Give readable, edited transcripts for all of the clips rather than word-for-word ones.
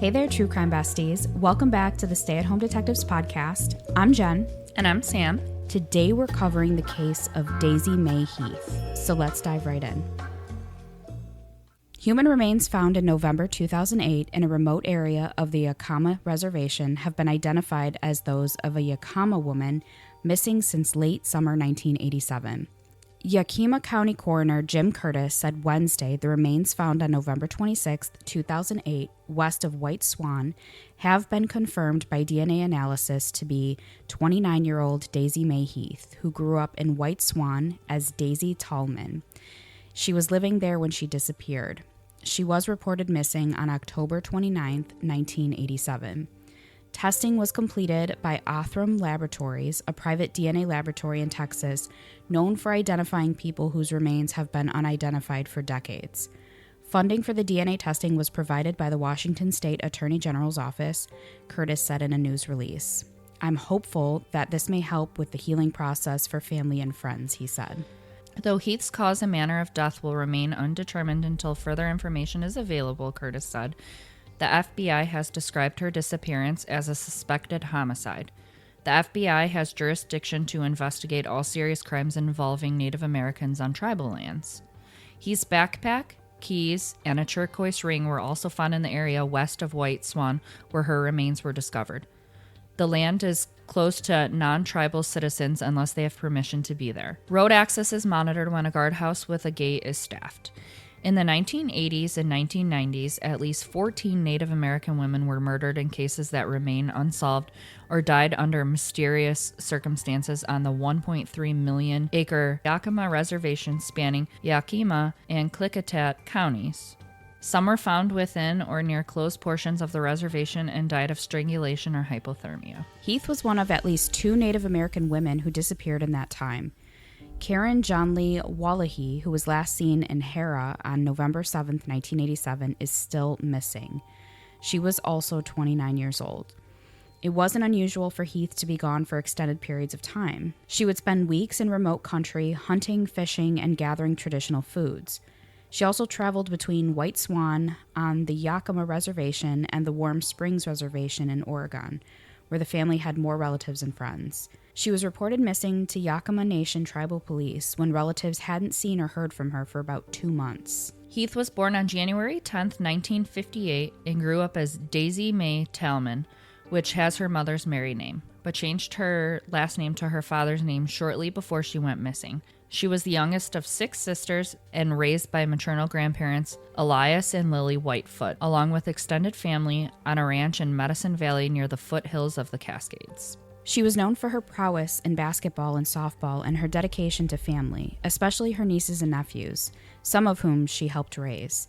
Hey there, true crime besties. Welcome back to the Stay at Home Detectives podcast. I'm Jen. And I'm Sam. Today we're covering the case of Daisy Mae Heath. So let's dive right in. Human remains found in November 2008 in a remote area of the Yakama Reservation have been identified as those of a Yakama woman missing since late summer 1987. Yakama County Coroner Jim Curtis said Wednesday the remains found on November 26, 2008, west of White Swan, have been confirmed by DNA analysis to be 29-year-old Daisy Mae Heath, who grew up in White Swan as Daisy Tallman. She was living there when she disappeared. She was reported missing on October 29, 1987. Testing was completed by Othram Laboratories, a private DNA laboratory in Texas known for identifying people whose remains have been unidentified for decades. Funding for the DNA testing was provided by the Washington State Attorney General's office, Curtis said in a news release. I'm hopeful that this may help with the healing process for family and friends, he said. Though Heath's cause and manner of death will remain undetermined until further information is available, Curtis said, the FBI has described her disappearance as a suspected homicide. The FBI has jurisdiction to investigate all serious crimes involving Native Americans on tribal lands. Heath's backpack, keys, and a turquoise ring were also found in the area west of White Swan where her remains were discovered. The land is closed to non-tribal citizens unless they have permission to be there. Road access is monitored when a guardhouse with a gate is staffed. In the 1980s and 1990s, at least 14 Native American women were murdered in cases that remain unsolved or died under mysterious circumstances on the 1.3 million acre Yakama Reservation spanning Yakima and Klickitat counties. Some were found within or near closed portions of the reservation and died of strangulation or hypothermia. Heath was one of at least 2 Native American women who disappeared in that time. Karen Johnlee Wallahy, who was last seen in Hera on November 7, 1987, is still missing. She was also 29 years old. It wasn't unusual for Heath to be gone for extended periods of time. She would spend weeks in remote country hunting, fishing, and gathering traditional foods. She also traveled between White Swan on the Yakama Reservation and the Warm Springs Reservation in Oregon, where the family had more relatives and friends. She was reported missing to Yakama Nation Tribal police when relatives hadn't seen or heard from her for about 2 months. Heath was born on January 10, 1958, and grew up as Daisy Mae Tallman, which has her mother's married name, but changed her last name to her father's name shortly before she went missing. She was the youngest of 6 sisters and raised by maternal grandparents Elias and Lily Whitefoot, along with extended family on a ranch in Medicine Valley near the foothills of the Cascades. She was known for her prowess in basketball and softball and her dedication to family, especially her nieces and nephews, some of whom she helped raise.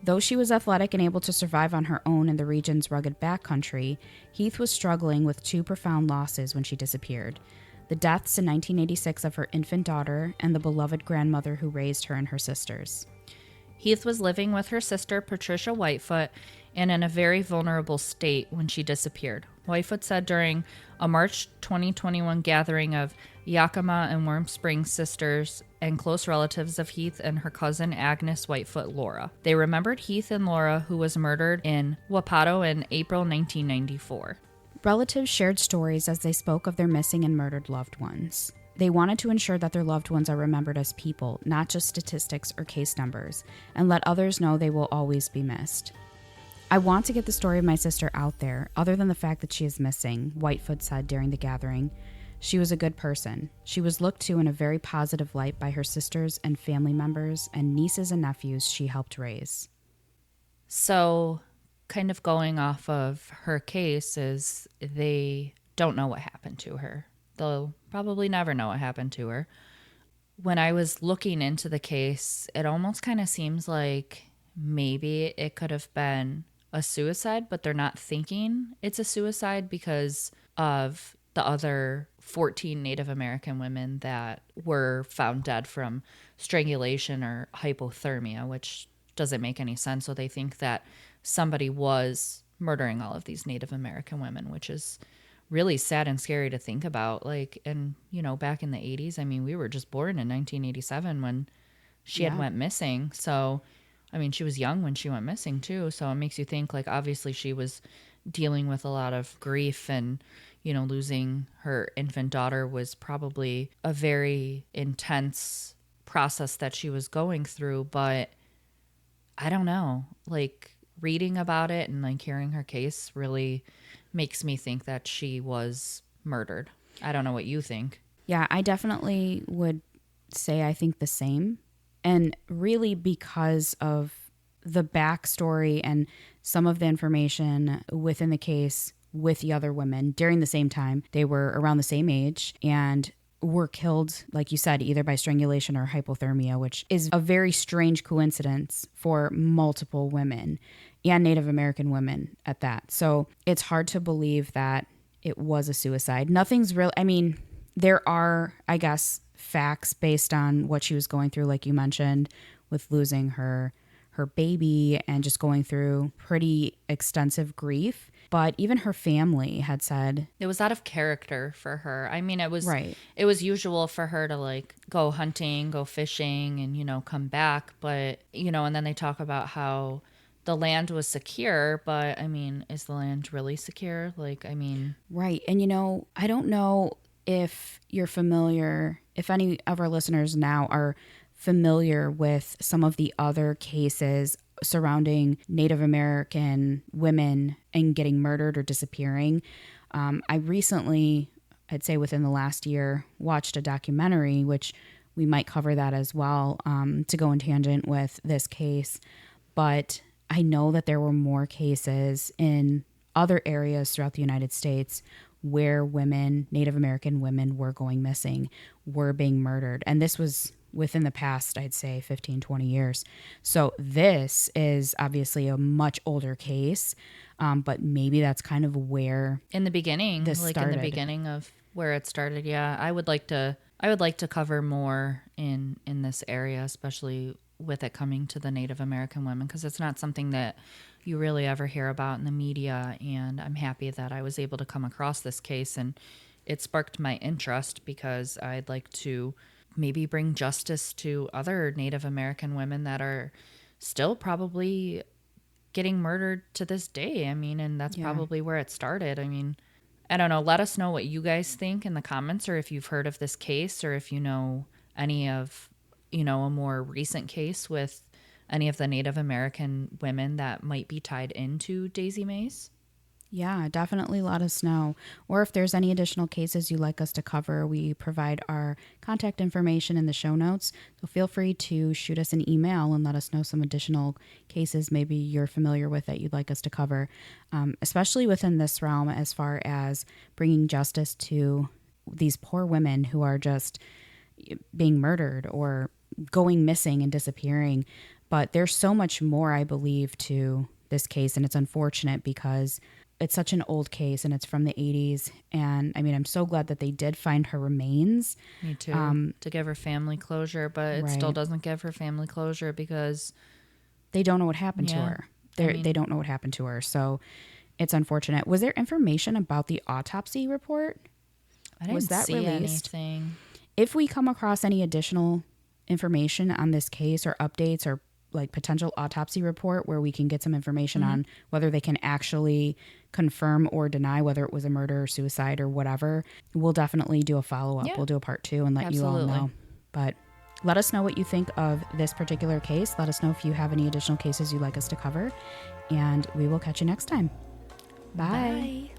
Though she was athletic and able to survive on her own in the region's rugged backcountry, Heath was struggling with 2 profound losses when she disappeared: the deaths in 1986 of her infant daughter and the beloved grandmother who raised her and her sisters. Heath was living with her sister Patricia Whitefoot and in a very vulnerable state when she disappeared. Whitefoot said during a March 2021 gathering of Yakama and Warm Springs sisters and close relatives of Heath and her cousin Agnes Whitefoot Laura. They remembered Heath and Laura, who was murdered in Wapato in April 1994. Relatives shared stories as they spoke of their missing and murdered loved ones. They wanted to ensure that their loved ones are remembered as people, not just statistics or case numbers, and let others know they will always be missed. I want to get the story of my sister out there, other than the fact that she is missing, Whitefoot said during the gathering. She was a good person. She was looked to in a very positive light by her sisters and family members and nieces and nephews she helped raise. So, kind of going off of her case is they don't know what happened to her. They'll probably never know what happened to her. When I was looking into the case, it almost kind of seems like maybe it could have been a suicide, but they're not thinking it's a suicide because of the other 14 Native American women that were found dead from strangulation or hypothermia, which doesn't make any sense. So they think that somebody was murdering all of these Native American women, which is really sad and scary to think about. Like, and you know, back in the 80s, I mean, we were just born in 1987 when she had went missing. So I mean, she was young when she went missing too. So it makes you think, like, obviously she was dealing with a lot of grief, and, you know, losing her infant daughter was probably a very intense process that she was going through. But I don't know, like, reading about it and like hearing her case really makes me think that she was murdered. I don't know what you think. Yeah, I definitely would say I think the same. And really because of the backstory and some of the information within the case with the other women during the same time, they were around the same age and were killed, like you said, either by strangulation or hypothermia, which is a very strange coincidence for multiple women and Native American women at that. So it's hard to believe that it was a suicide. Nothing's real. I mean, there are, I guess, facts based on what she was going through, like you mentioned, with losing her baby and just going through pretty extensive grief. But even her family had said it was out of character for her. I mean, it was right. It was usual for her to like go hunting, go fishing, and, you know, come back. But, you know, and then they talk about how the land was secure. But I mean, is the land really secure? Like, I mean, right. And, you know, I don't know if you're familiar, if any of our listeners now are familiar with some of the other cases surrounding Native American women and getting murdered or disappearing. I recently, I'd say within the last year, watched a documentary, which we might cover that as well, to go in tangent with this case. But I know that there were more cases in other areas throughout the United States where women, Native American women, were going missing, were being murdered. And this was within the past, I'd say 15, 20 years. So this is obviously a much older case, but maybe that's kind of where in the beginning, this like started. in the beginning of where it started. Yeah, I would like to cover more in this area, especially with it coming to the Native American women, because it's not something that you really ever hear about in the media. And I'm happy that I was able to come across this case, and it sparked my interest because I'd like to maybe bring justice to other Native American women that are still probably getting murdered to this day. I mean, and that's probably where it started. I mean, I don't know. Let us know what you guys think in the comments, or if you've heard of this case, or if you know any of, you know, a more recent case with any of the Native American women that might be tied into Daisy Mae's. Yeah, definitely let us know. Or if there's any additional cases you'd like us to cover, we provide our contact information in the show notes. So feel free to shoot us an email and let us know some additional cases maybe you're familiar with that you'd like us to cover, especially within this realm as far as bringing justice to these poor women who are just being murdered or going missing and disappearing. But there's so much more, I believe, to this case, and it's unfortunate because it's such an old case and it's from the 80s. And I mean, I'm so glad that they did find her remains. Me too. To give her family closure, but it still doesn't give her family closure because they don't know what happened to her. They don't know what happened to her. So it's unfortunate. Was there information about the autopsy report? I didn't see anything. If we come across any additional information on this case or updates or like potential autopsy report where we can get some information on whether they can actually confirm or deny whether it was a murder or suicide or whatever, we'll definitely do a follow-up. We'll do a part 2 and let you all know. But let us know what you think of this particular case. Let us know if you have any additional cases you'd like us to cover, and we will catch you next time. Bye.